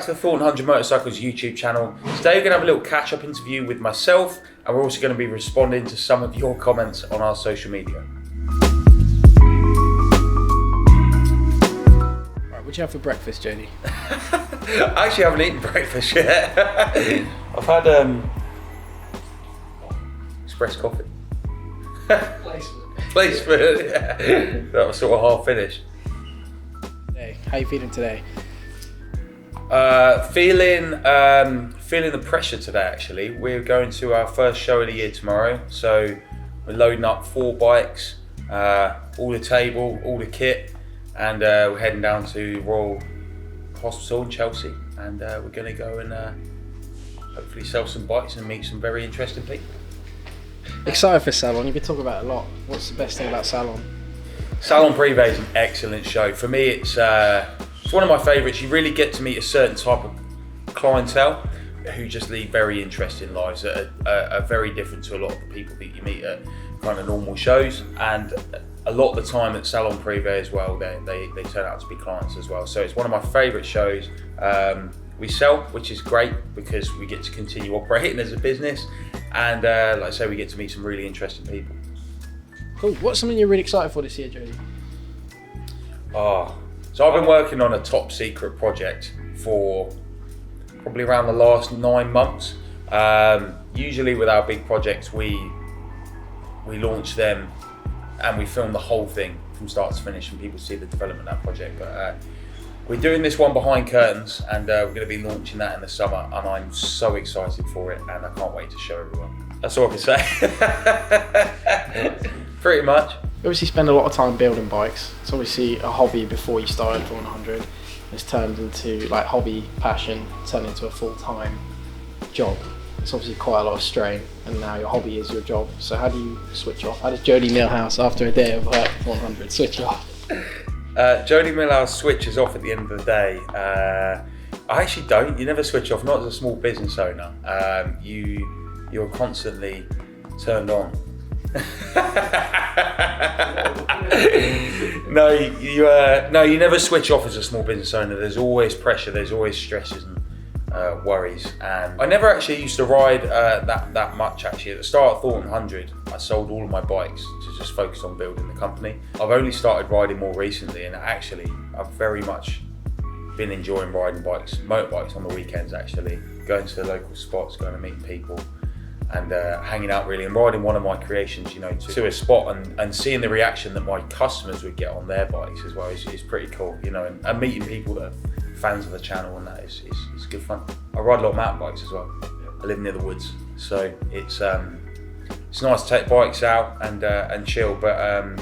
to the Thornton 100 Motorcycles YouTube channel. Today we're going to have a little catch-up interview with myself, and we're also going to be responding to some of your comments on our social media. Right, what'd you have for breakfast, Jody? I actually haven't eaten breakfast yet. I've had espresso coffee. Placement, yeah. That was sort of half finished. Hey, how you feeling today? Feeling the pressure today. Actually, we're going to our first show of the year tomorrow, so we're loading up 4 bikes, all the table, all the kit, and we're heading down to Royal Hospital in Chelsea, and we're going to go and hopefully sell some bikes and meet some very interesting people. Excited for Salon? You've been talking about it a lot. What's the best thing about Salon? Salon Privé is an excellent show. For me, it's one of my favourites. You really get to meet a certain type of clientele who just lead very interesting lives that are very different to a lot of the people that you meet at kind of normal shows. And a lot of the time at Salon Privé as well, they turn out to be clients as well. So it's one of my favourite shows. We sell, which is great because we get to continue operating as a business. And like I say, we get to meet some really interesting people. Cool. What's something you're really excited for this year, Jody? So I've been working on a top secret project for probably around the last 9 months. Usually with our big projects, we launch them and we film the whole thing from start to finish and people see the development of that project. But we're doing this one behind curtains, and we're going to be launching that in the summer, and I'm so excited for it, and I can't wait to show everyone. That's all I can say. Pretty much. You obviously spend a lot of time building bikes. It's obviously a hobby before you started Thornton 100. It's turned into like hobby, passion, turned into a full-time job. It's obviously quite a lot of strain, and now your hobby is your job. So how do you switch off? How does Jody Millhouse, after a day of work at 100, switch off? Jody Millhouse switches off at the end of the day. I actually don't. You never switch off, not as a small business owner. You're constantly turned on. No, you never switch off as a small business owner. There's always pressure, there's always stresses and worries. And I never actually used to ride that much actually. At the start of Thornton 100, I sold all of my bikes to just focus on building the company. I've only started riding more recently, and actually I've very much been enjoying riding motorbikes on the weekends actually, going to the local spots, going to meet people and hanging out really, and riding one of my creations, to a spot and seeing the reaction that my customers would get on their bikes as well is pretty cool, and meeting people that are fans of the channel, and that is good fun. I ride a lot of mountain bikes as well. I live near the woods, so it's nice to take bikes out and chill. But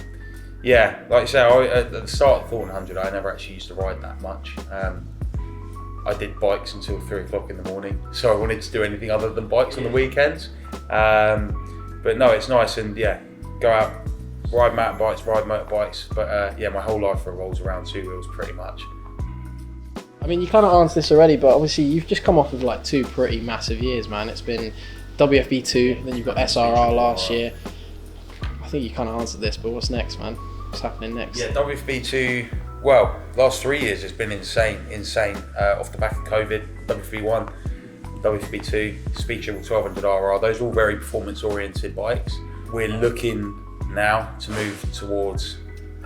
yeah, like I say, at the start of Thornton 100, I never actually used to ride that much. I did bikes until 3 o'clock in the morning, so I wanted to do anything other than bikes on the weekends. But no, it's nice, and yeah, go out, ride mountain bikes, ride motorbikes. But yeah, my whole life revolves around 2 wheels pretty much. I mean, you kind of answered this already, but obviously you've just come off of like 2 pretty massive years, man. It's been WFB2, then you've got SRR last year. I think you kind of answered this, but what's next, man? What's happening next? Yeah, WFB2, well, last 3 years has been insane. Off the back of COVID, WFB1, WFB2, Speed Triple 1200 RR, those are all very performance-oriented bikes. We're looking now to move towards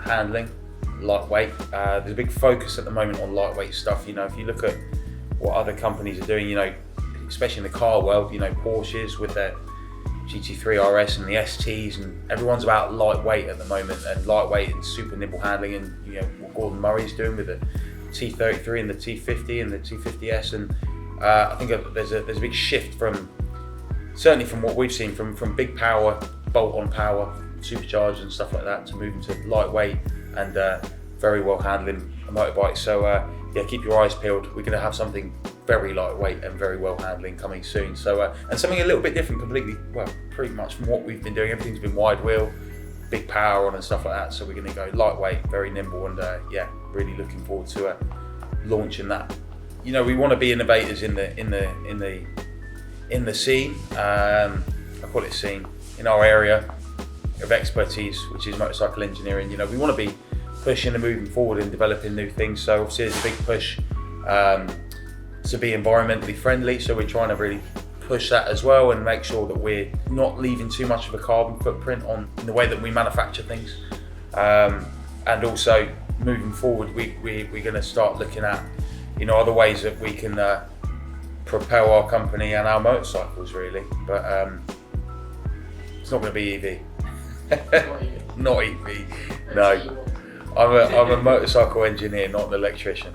handling, lightweight. There's a big focus at the moment on lightweight stuff. If you look at what other companies are doing, especially in the car world, Porsches with their GT3 RS and the STs, and everyone's about lightweight at the moment, and lightweight and super nimble handling, and what Gordon Murray's doing with the T33 and the T50 and the T50S, and I think there's a big shift certainly from what we've seen from big power, bolt-on power, supercharged and stuff like that, to moving to lightweight and very well handling a motorbike. So yeah, keep your eyes peeled. We're going to have something very lightweight and very well handling coming soon. So and something a little bit different, completely, well, pretty much from what we've been doing. Everything's been wide wheel, big power on and stuff like that. So we're going to go lightweight, very nimble, and yeah, really looking forward to launching that. We want to be innovators in the scene. I call it scene in our area of expertise, which is motorcycle engineering. We want to be pushing and moving forward and developing new things. So obviously there's a big push to be environmentally friendly, so we're trying to really push that as well and make sure that we're not leaving too much of a carbon footprint on in the way that we manufacture things. And also moving forward, we're going to start looking at, you know, other ways that we can propel our company and our motorcycles really, but it's not going to be EV. Not EV, no. I'm a motorcycle engineer, not an electrician.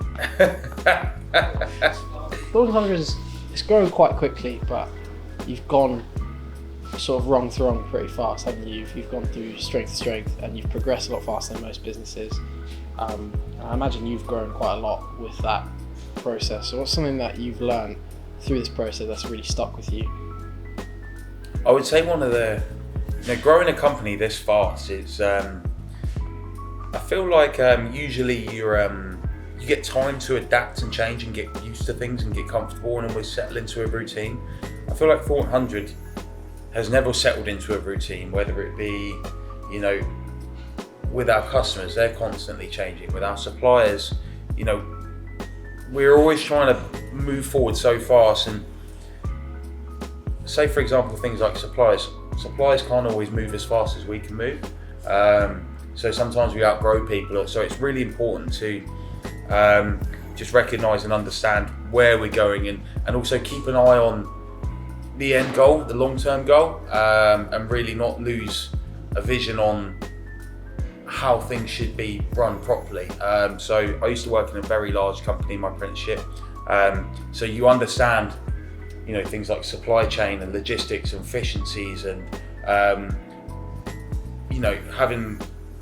Thornton Hundred it's grown quite quickly, but you've gone sort of rung to rung pretty fast, haven't you? You've gone through strength to strength, and you've progressed a lot faster than most businesses. I imagine you've grown quite a lot with that process. So what's something that you've learned through this process that's really stuck with you? I would say one of the, you know, growing a company this fast is, I feel like usually you get time to adapt and change and get used to things and get comfortable and always settle into a routine. I feel like Thornton Hundred has never settled into a routine, whether it be, you know, with our customers, they're constantly changing. With our suppliers, you know, we're always trying to move forward so fast. And say, for example, things like suppliers can't always move as fast as we can move. So sometimes we outgrow people. So it's really important to just recognise and understand where we're going, and also keep an eye on the end goal, the long-term goal, and really not lose a vision on how things should be run properly. So I used to work in a very large company in my apprenticeship. So you understand, you know, things like supply chain and logistics and efficiencies, and you know, having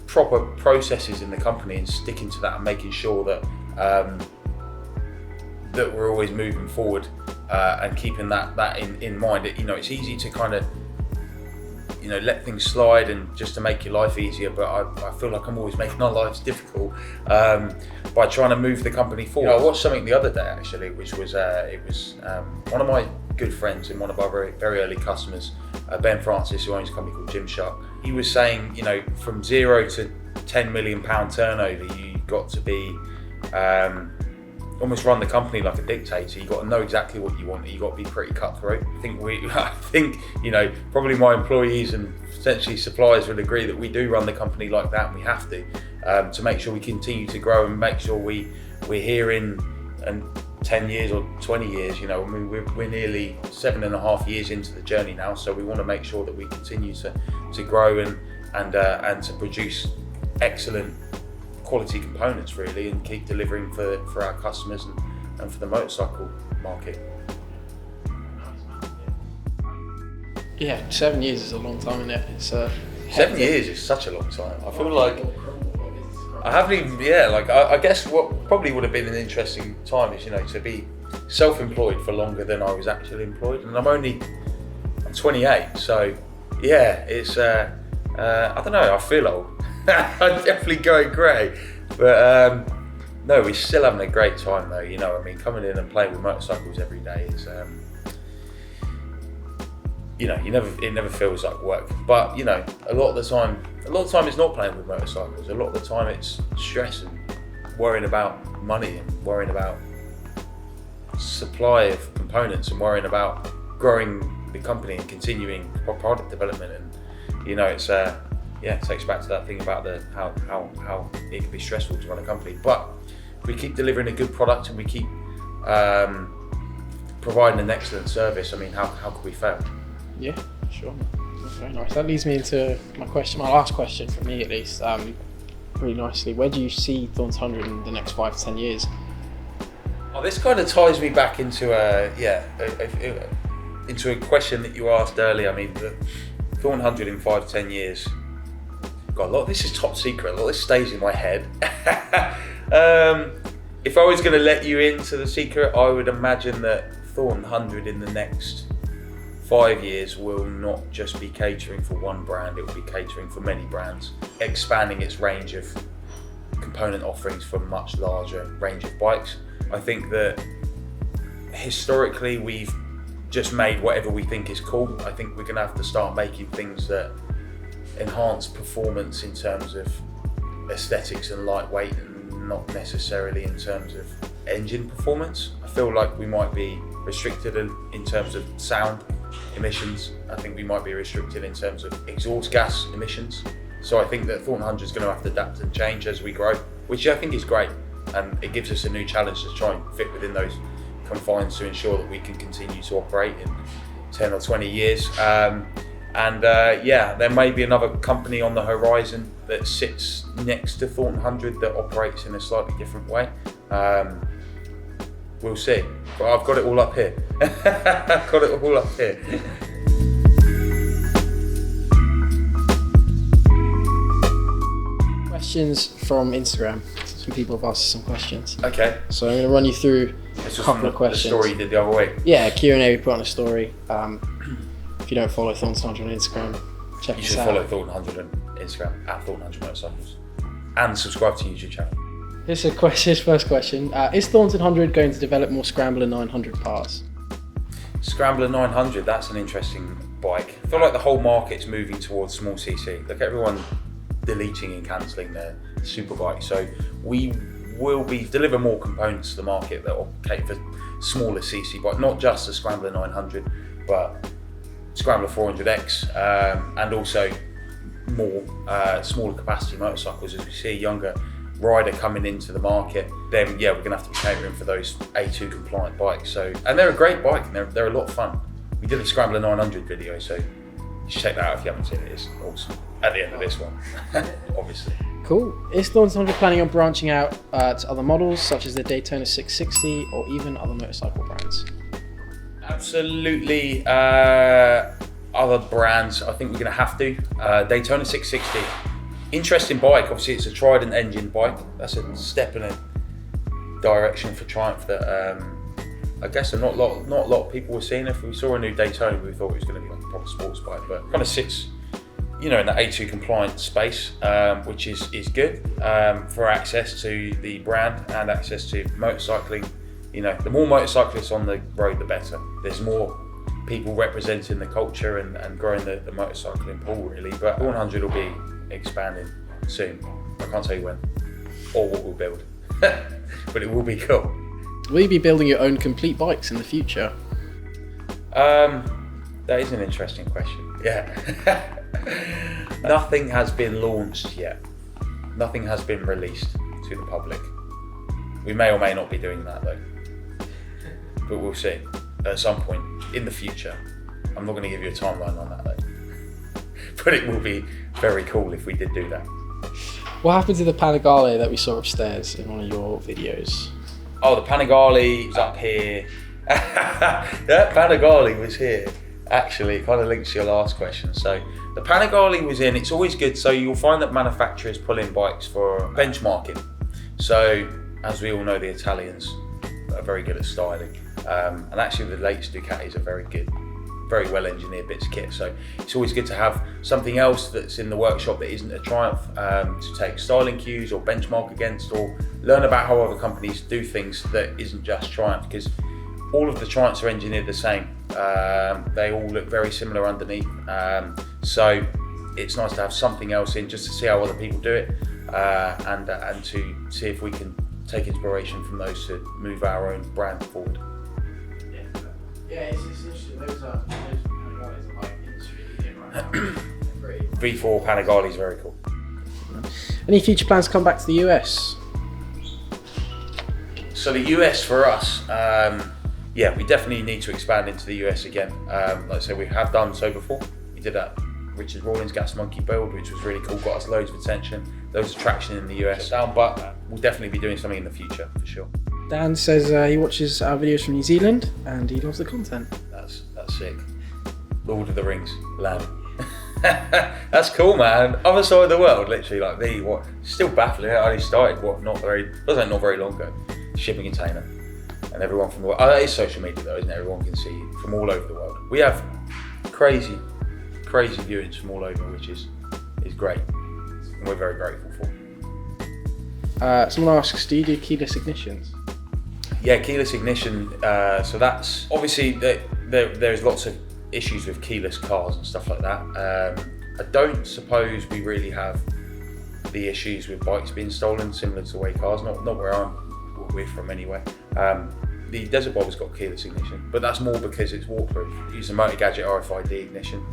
proper processes in the company and sticking to that and making sure that that we're always moving forward and keeping that in mind. You know, it's easy to kind of, you know, let things slide and just to make your life easier, but I feel like I'm always making our lives difficult by trying to move the company forward. You know, I watched something the other day actually, which was one of my good friends and one of our very, very early customers, Ben Francis, who owns a company called Gymshark. He was saying, you know, from 0 to £10 million turnover, you got to be almost run the company like a dictator. You got to know exactly what you want. You got to be pretty cutthroat. I think you know, probably my employees and potentially suppliers would agree that we do run the company like that, and we have to make sure we continue to grow and make sure we're here in 10 years or 20 years. You know, I mean, we're nearly 7.5 years into the journey now, so we want to make sure that we continue to grow and to produce excellent quality components really, and keep delivering for our customers and for the motorcycle market. Yeah, 7 years is a long time, isn't it? It's 7 years is such a long time. I feel like I haven't even, I guess what probably would have been an interesting time is, you know, to be self-employed for longer than I was actually employed, and I'm 28, so yeah, it's I don't know, I feel old. I'm definitely going grey, but no, we're still having a great time though. You know, I mean, coming in and playing with motorcycles every day is, you know, it never feels like work. But you know, a lot of the time it's not playing with motorcycles. A lot of the time it's stress and worrying about money and worrying about supply of components and worrying about growing the company and continuing product development. And you know, it's it takes back to that thing about how it can be stressful to run a company. But if we keep delivering a good product and we keep providing an excellent service, I mean, how could we fail? Yeah, sure. That's very nice. That leads me into my last question for me at least, really nicely. Where do you see Thornton Hundred in the next 5 to 10 years? Oh, this kind of ties me back into into a question that you asked earlier. I mean, the Thornton Hundred in 5 to 10 years. God, a lot of this is top secret. A lot of this stays in my head. If I was going to let you into the secret, I would imagine that Thornton Hundred in the next 5 years will not just be catering for one brand, it will be catering for many brands, expanding its range of component offerings for a much larger range of bikes. I think that historically we've just made whatever we think is cool. I think we're going to have to start making things that enhance performance in terms of aesthetics and lightweight, and not necessarily in terms of engine performance. I feel like we might be restricted in terms of sound emissions. I think we might be restricted in terms of exhaust gas emissions. So I think that Thornton Hundred is going to have to adapt and change as we grow, which I think is great. And it gives us a new challenge to try and fit within those confines to ensure that we can continue to operate in 10 or 20 years. Yeah, there may be another company on the horizon that sits next to Thornton Hundred that operates in a slightly different way. We'll see. But I've got it all up here. I've got it all up here. Questions from Instagram. Some people have asked some questions. Okay. So I'm going to run you through a couple of questions. The story you did the other week. Yeah, Q&A we put on a story. If you don't follow Thornton Hundred on Instagram, check us out. You should follow Thornton Hundred on Instagram, at Thornton Hundred Motorcycles. And subscribe to the YouTube channel. Here's a question. His first question. Is Thornton Hundred going to develop more Scrambler 900 parts? Scrambler 900, that's an interesting bike. I feel like the whole market's moving towards small CC. Look, everyone deleting and cancelling their super bikes. So we will deliver more components to the market that will cater for smaller CC bike, not just the Scrambler 900, but Scrambler 400X, and also more smaller capacity motorcycles. As we see a younger rider coming into the market, then yeah, we're going to have to be catering for those A2 compliant bikes. So, and they're a great bike, and they're a lot of fun. We did a Scrambler 900 video, so you should check that out if you haven't seen it. It's awesome. At the end of this one, obviously. Cool. Is Thornton Hundred planning on branching out to other models such as the Daytona 660 or even other motorcycle brands? Absolutely. Other brands, I think we're going to have to. Daytona 660, interesting bike. Obviously, it's a Trident engine bike. That's a step in a direction for Triumph that I guess not a lot of people were seeing. If we saw a new Daytona, we thought it was going to be like a proper sports bike, but kind of sits, in the A2 compliant space, which is good for access to the brand and access to motorcycling. The more motorcyclists on the road, the better. There's more people representing the culture and growing the motorcycling pool, really. But 100 will be expanding soon. I can't tell you when or what we'll build, but it will be cool. Will you be building your own complete bikes in the future? That is an interesting question. Yeah. Nothing has been launched yet. Nothing has been released to the public. We may or may not be doing that though. But we'll see at some point in the future. I'm not going to give you a timeline on that though. But it will be very cool if we did do that. What happened to the Panigale that we saw upstairs in one of your videos? Oh, the Panigale was up here. That Panigale was here. Actually, it kind of links to your last question. So the Panigale was in. It's always good. So you'll find that manufacturers pull in bikes for benchmarking. So as we all know, the Italians are very good at styling. And actually the latest Ducatis are very good, very well engineered bits of kit. So it's always good to have something else that's in the workshop that isn't a Triumph to take styling cues or benchmark against, or learn about how other companies do things that isn't just Triumph, because all of the Triumphs are engineered the same. They all look very similar underneath. So it's nice to have something else in just to see how other people do it and to see if we can take inspiration from those to move our own brand forward. Yeah, it's interesting. Those Panigales are like industry leading right now. V4 Panigale is very cool. Any future plans to come back to the US? So the US for us, yeah, we definitely need to expand into the US again. Like I said, we have done so before. We did that Richard Rawlins Gas Monkey build, which was really cool, got us loads of attention, loads of traction in the US. But we'll definitely be doing something in the future for sure. Dan says he watches our videos from New Zealand and he loves the content. That's sick. Lord of the Rings land. That's cool, man. Other side of the world, literally, like me. What? Still baffling. I only started not very long ago. Shipping container, and everyone from the world. It is social media though, isn't it? Everyone can see you from all over the world. We have crazy viewings from all over, which is great, and we're very grateful for. Someone asks, do you do keyless ignitions? Yeah, keyless ignition. So that's obviously there's lots of issues with keyless cars and stuff like that. I don't suppose we really have the issues with bikes being stolen, similar to the way cars. Not where I'm we're from anyway. The Desert Bobber's got keyless ignition, but that's more because it's waterproof. It uses a Motor Gadget RFID ignition.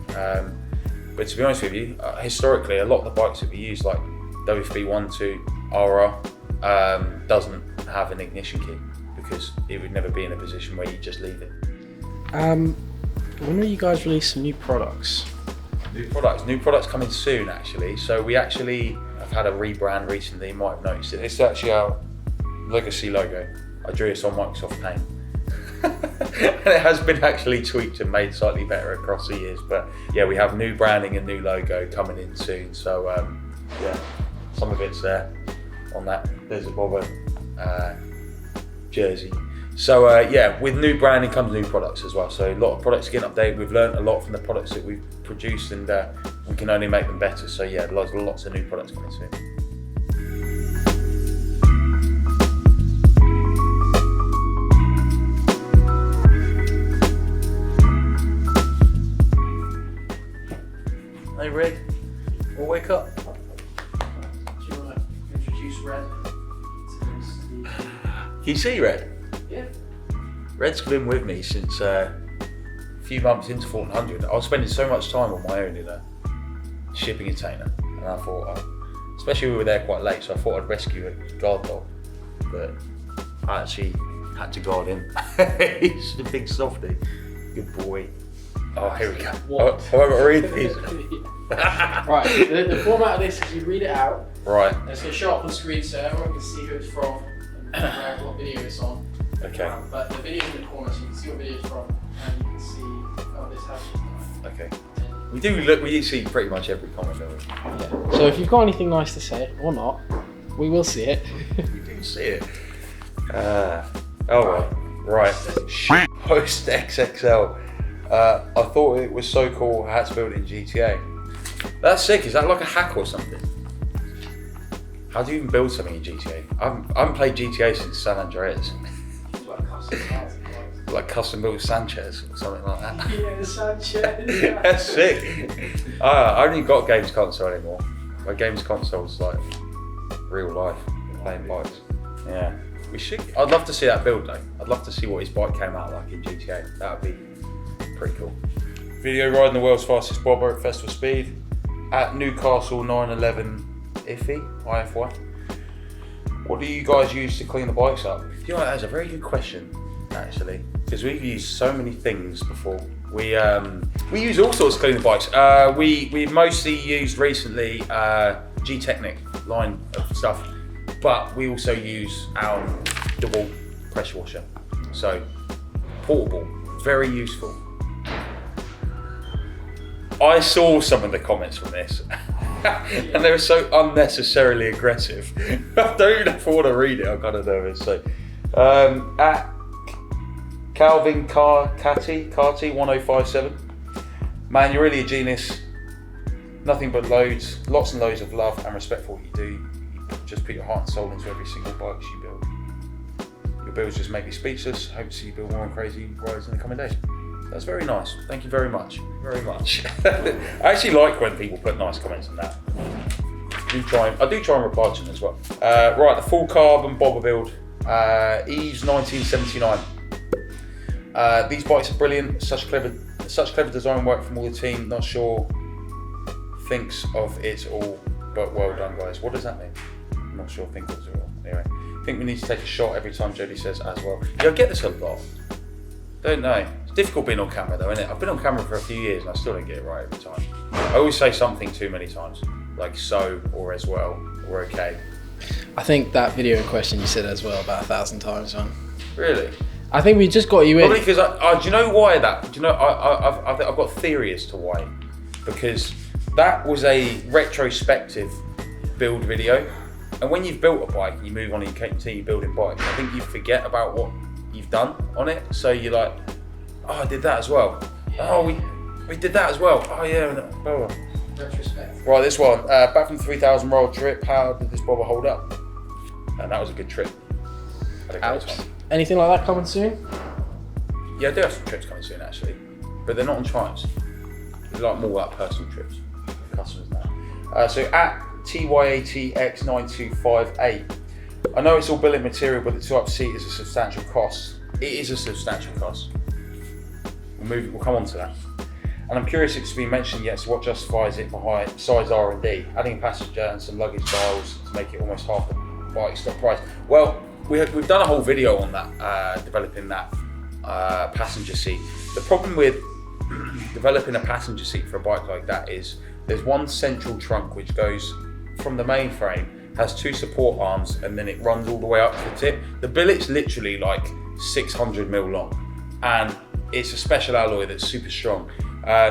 But to be honest with you, historically, a lot of the bikes that we use, like WFB12 RR, doesn't have an ignition key because it would never be in a position where you just leave it. When will you guys release some new products? New products coming soon actually. So we actually have had a rebrand recently, you might have noticed it. It's actually our legacy logo. I drew this on Microsoft Paint. And it has been actually tweaked and made slightly better across the years. But yeah, we have new branding and new logo coming in soon. So yeah, some of it's there on that Desert Bobber jersey. So yeah, with new branding comes new products as well. So a lot of products getting updated. We've learned a lot from the products that we've produced, and we can only make them better. So yeah, lots of new products coming soon. Hey Red, we'll wake up. Do you want to introduce Red to this? Can you see Red? Yeah. Red's been with me since a few months into Thornton Hundred. I was spending so much time on my own in a shipping container, and I thought, especially we were there quite late, so I thought I'd rescue a guard dog, but I actually had to guard him. He's a big softie. Good boy. Oh, here we go. What? I won't read these. Right, the format of this is you read it out. Right. It's going to show up on screen so everyone can see who it's from and what video it's on. Okay. But the video's in the corner so you can see what video it's from and you can see this happening. Okay. We do see pretty much every comment, don't we? Yeah. So if you've got anything nice to say, or not, we will see it. We do see it. Right. Post XXL. I thought it was so cool I had to build it in GTA. That's sick. Is that like a hack or something? How do you even build something in GTA? I haven't played GTA since San Andreas. Like custom built Sanchez or something like that. Yeah, Sanchez. That's sick. I only got games console anymore. My games console's like real life, playing bikes. Yeah. We should. I'd love to see that build though. I'd love to see what his bike came out like in GTA. That would be pretty cool. Video riding the world's fastest bobber at festival speed at Newcastle 911 IFY. What do you guys use to clean the bikes up? You know, that's a very good question actually, because we've used so many things before. We use all sorts to clean the bikes. We've mostly used recently G-Technic line of stuff, but we also use our Dewalt pressure washer. So portable, very useful. I saw some of the comments from this and they were so unnecessarily aggressive. I don't even want to read it, I'm kind of nervous. So, at Calvin Carty 1057, man, you're really a genius. Nothing but lots and loads of love and respect for what you do. You just put your heart and soul into every single bike you build. Your builds just make me speechless. Hope to see you build more crazy rides in the coming days. That's very nice. Thank you very much. Very much. I actually like when people put nice comments on that. I do try and reply to them as well. Right, the full carbon bobber build. Eves 1979. These bikes are brilliant. Such clever design work from all the team. Not sure thinks of it all, but well done, guys. What does that mean? I'm not sure think of it all. Anyway, I think we need to take a shot every time Jody says as well. Yeah, I get this a lot. Don't know. It's difficult being on camera though, isn't it? I've been on camera for a few years and I still don't get it right every time. I always say something too many times, like so or as well or okay. I think that video in question you said as well about 1,000 times, man. Really? I think we just got you in. Probably because do you know why that? Do you know? I've got a theory as to why. Because that was a retrospective build video, and when you've built a bike and you move on and you continue building bikes, I think you forget about what you've done on it. So you're like, oh, I did that as well. Yeah. Oh, we did that as well. Oh yeah. Oh. Retrospect. Right, this one. Back from the 3,000 roll trip. How did this bobber hold up? And that was a good trip. Anything like that coming soon? Yeah, I do have some trips coming soon actually, but they're not on Triumphs. They're like more like personal trips for customers now. So at TYATX9258, I know it's all billet material, but the type seat is a substantial cost. It is a substantial cost. We'll come on to that. And I'm curious if it's been mentioned yet, so what justifies it besides R&D? Adding a passenger and some luggage styles to make it almost half the bike stock price. Well, we've done a whole video on that, developing that passenger seat. The problem with developing a passenger seat for a bike like that is there's one central trunk which goes from the main frame, has 2 support arms, and then it runs all the way up to the tip. The billet's literally like 600 mil long, and it's a special alloy that's super strong.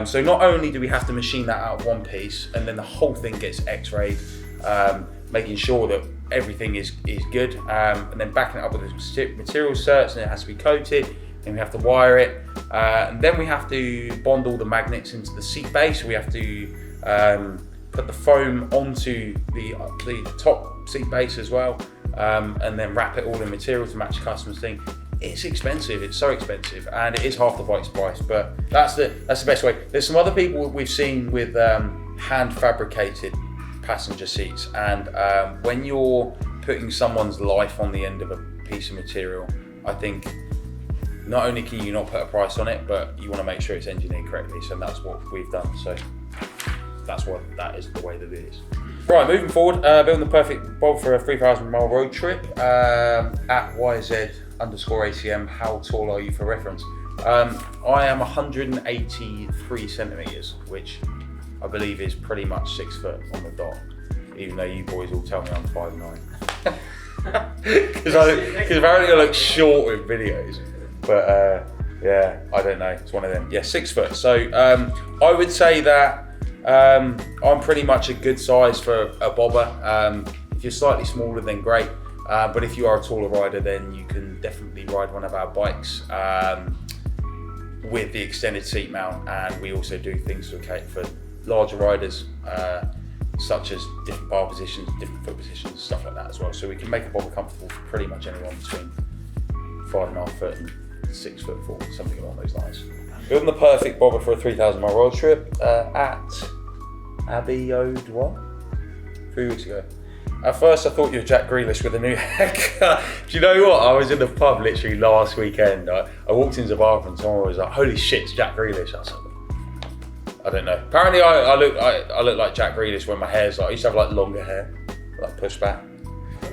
So not only do we have to machine that out of one piece, and then the whole thing gets x-rayed, making sure that everything is good, and then backing it up with the material certs, and it has to be coated, and we have to wire it, and then we have to bond all the magnets into the seat base. We have to put the foam onto the top seat base as well, and then wrap it all in material to match the customer's thing. It's expensive, it's so expensive, and it is half the bike's price, but that's the best way. There's some other people we've seen with hand fabricated passenger seats, and when you're putting someone's life on the end of a piece of material, I think not only can you not put a price on it, but you want to make sure it's engineered correctly, so that's what we've done. So that is the way that it is. Right, moving forward, building the perfect bob for a 3,000 mile road trip, at YZ_ACM, how tall are you for reference? I am 183 centimetres, which I believe is pretty much 6 foot on the dot, even though you boys all tell me I'm 5'9". Because apparently I look short with videos, but yeah, I don't know, it's one of them. Yeah, 6 foot. So I would say that I'm pretty much a good size for a bobber. If you're slightly smaller, then great. But if you are a taller rider, then you can definitely ride one of our bikes with the extended seat mount, and we also do things to cater for larger riders, such as different bar positions, different foot positions, stuff like that as well. So we can make a bobber comfortable for pretty much anyone between 5.5 foot and 6 foot 4, something along those lines. Building the perfect bobber for a 3,000 mile road trip at Abbey Ode, 3 weeks ago. At first I thought you were Jack Grealish with a new haircut. Do you know what? I was in the pub literally last weekend. I walked into the bathroom and someone was like, holy shit, it's Jack Grealish. I was like, I don't know. Apparently I look like Jack Grealish when my hair's like, I used to have like longer hair, like pushed back.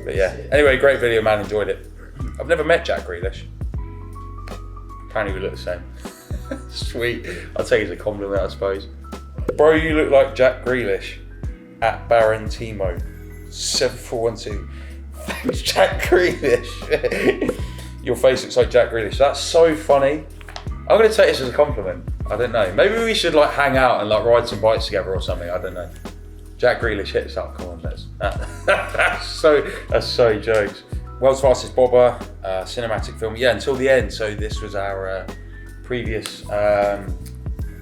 But yeah, anyway, great video, man, enjoyed it. I've never met Jack Grealish. Apparently we look the same. Sweet, I'll take it as a compliment, I suppose. Bro, you look like Jack Grealish. At Baron Timo 7412. Thanks, Jack Grealish. Your face looks like Jack Grealish. That's so funny. I'm gonna take this as a compliment. I don't know. Maybe we should like hang out and like ride some bikes together or something. I don't know. Jack Grealish, hit us up. Come on, let's. That's so jokes. World's fastest bobber, cinematic film. Yeah, until the end. So this was our previous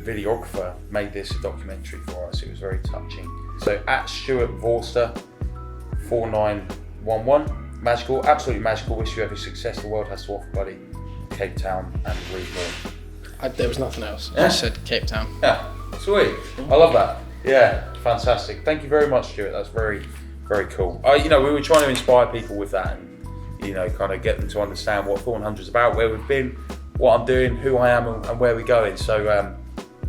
videographer made this a documentary for us. It was very touching. So at Stuart Vorster 4911, magical, absolutely magical. Wish you every success the world has to offer, buddy. Cape Town and read more. There was nothing else. Yeah. I just said Cape Town. Yeah, sweet. I love that. Yeah, fantastic. Thank you very much, Stuart. That's very, very cool. We were trying to inspire people with that, and kind of get them to understand what Thornton Hundred's about, where we've been, what I'm doing, who I am, and where we're going. So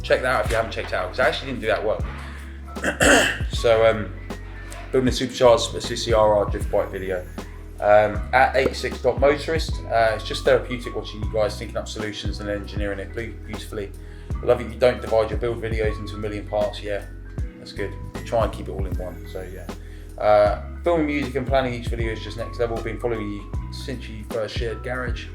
check that out if you haven't checked it out, because I actually didn't do that work. So building a supercharged CCRR drift bike video. At 86.motorist, it's just therapeutic watching you guys thinking up solutions and engineering it beautifully. I love it you don't divide your build videos into a million parts. Yeah, that's good. Try and keep it all in one. So yeah. Filming music and planning each video is just next level. Been following you since you first shared garage.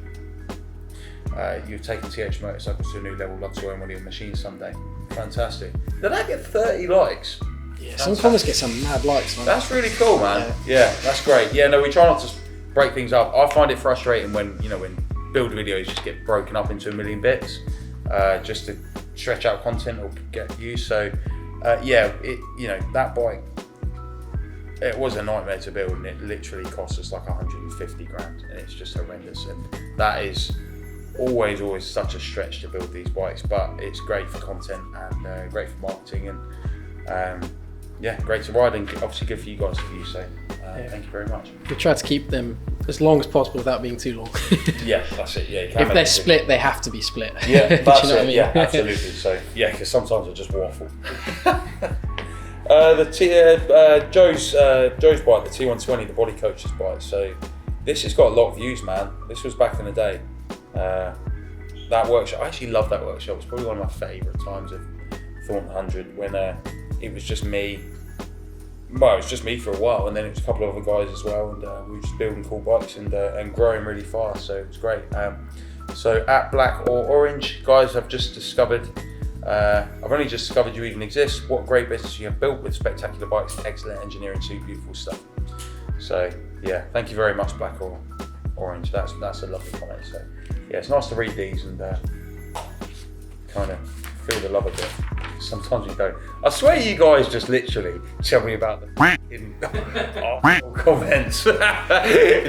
You've taken TH motorcycles to a new level. Love to own one of your machines someday. Fantastic. Did I get 30 likes? Yeah, some comments get some mad likes, man. That's really cool, man. Yeah, that's great. Yeah, no, we try not to break things up. I find it frustrating when build videos just get broken up into a million bits, just to stretch out content or get views. So, that bike, it was a nightmare to build, and it literally cost us like 150 grand, and it's just horrendous. And that is always such a stretch to build these bikes, but it's great for content and great for marketing, and great to ride, and obviously good for you guys to view. So thank you very much. We try to keep them as long as possible without being too long. Yeah, that's it. Yeah, you can if they're split, they have to be split. Yeah, that's you know it. what I mean? Yeah, absolutely. So yeah, because sometimes I just waffle. Joe's bike, the T120, the body coach's bike. So this has got a lot of views, man. This was back in the day. That workshop, I actually love that workshop. It's probably one of my favourite times of Thornton Hundred, when it was just me. Well, it was just me for a while, and then it was a couple of other guys as well, and we were just building cool bikes and growing really fast. So it was great. So at Black or Orange, guys, I've just discovered. I've only just discovered you even exist. What great business you have built with spectacular bikes, excellent engineering, super beautiful stuff. So yeah, thank you very much, Black or Orange. That's a lovely comment. So yeah, it's nice to read these and kind of feel the love a bit. Sometimes you don't. I swear you guys just literally tell me about the comments. You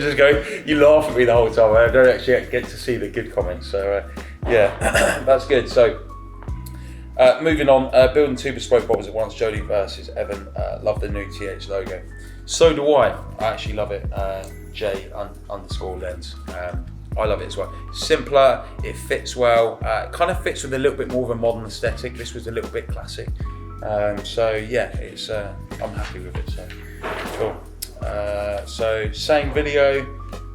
just go, you laugh at me the whole time. I don't actually get to see the good comments. So yeah, that's good. So moving on, building two bespoke bobbers at once, Jody versus Evan. Love the new TH logo. So do I. I actually love it. J_lens. I love it as well. Simpler, it fits well. It kind of fits with a little bit more of a modern aesthetic. This was a little bit classic. So yeah, it's I'm happy with it. So cool. So same video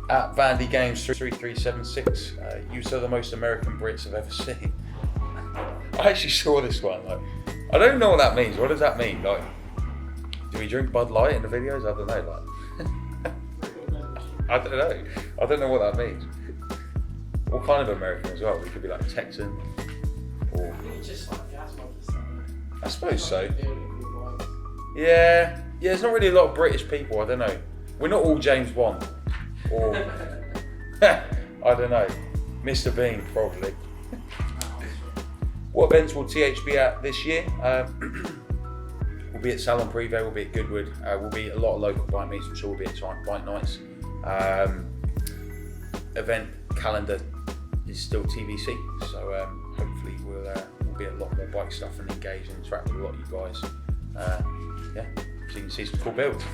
at Vandy Games 3376. You are the most American Brits I've ever seen. I actually saw this one. Like, I don't know what that means. What does that mean? Like, do we drink Bud Light in the videos? I don't know. Like, I don't know. I don't know what that means. What kind of American as well? We could be like Texan, or Just like I suppose so. Yeah, there's not really a lot of British people. I don't know. We're not all James Bond, or I don't know, Mr. Bean probably. What events will TH be at this year? We'll be at Salon Privé, we'll be at Goodwood, we'll be at a lot of local bike meets, I'm sure we'll be at bike nights. Event calendar is still TBC, so hopefully we'll be at a lot more bike stuff and engage and interact with a lot of you guys. Yeah, so you can see some cool builds.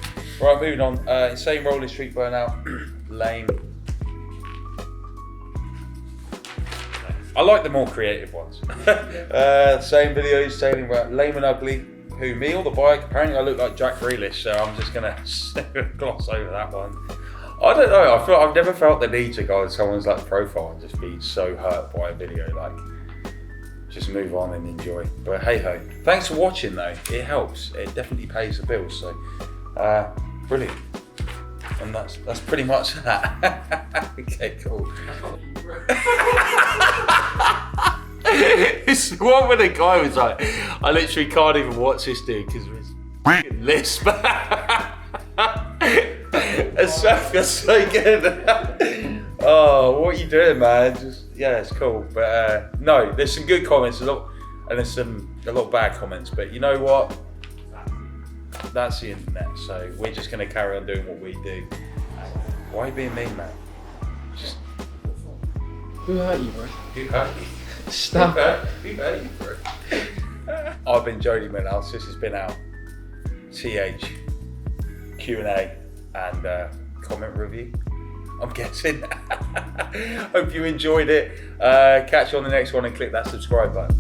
Right, moving on. Insane rolling street burnout, lame. I like the more creative ones. Same videos saying about lame and ugly. Who, me or the bike? Apparently I look like Jack Grealish, so I'm just gonna gloss over that one. I don't know, I feel I've never felt the need to go on someone's like profile and just be so hurt by a video. Like, just move on and enjoy. But hey ho. Thanks for watching though, it helps. It definitely pays the bills, so brilliant. And that's pretty much that. Okay, cool. It's one where the guy was like, I literally can't even watch this dude because of his f***ing lisp. That's so good. Oh, what are you doing, man? Just, yeah, it's cool. But no, there's some good comments, and there's a lot of bad comments. But you know what? That's the internet. So we're just gonna carry on doing what we do. Why are you being mean, man? Just... Who hurt you, bro? Who hurt you? Stop. Who hurt you, bro? I've been Jody Milhouse. This has been our TH Q&A and comment review, I'm guessing. Hope you enjoyed it. Catch you on the next one and click that subscribe button.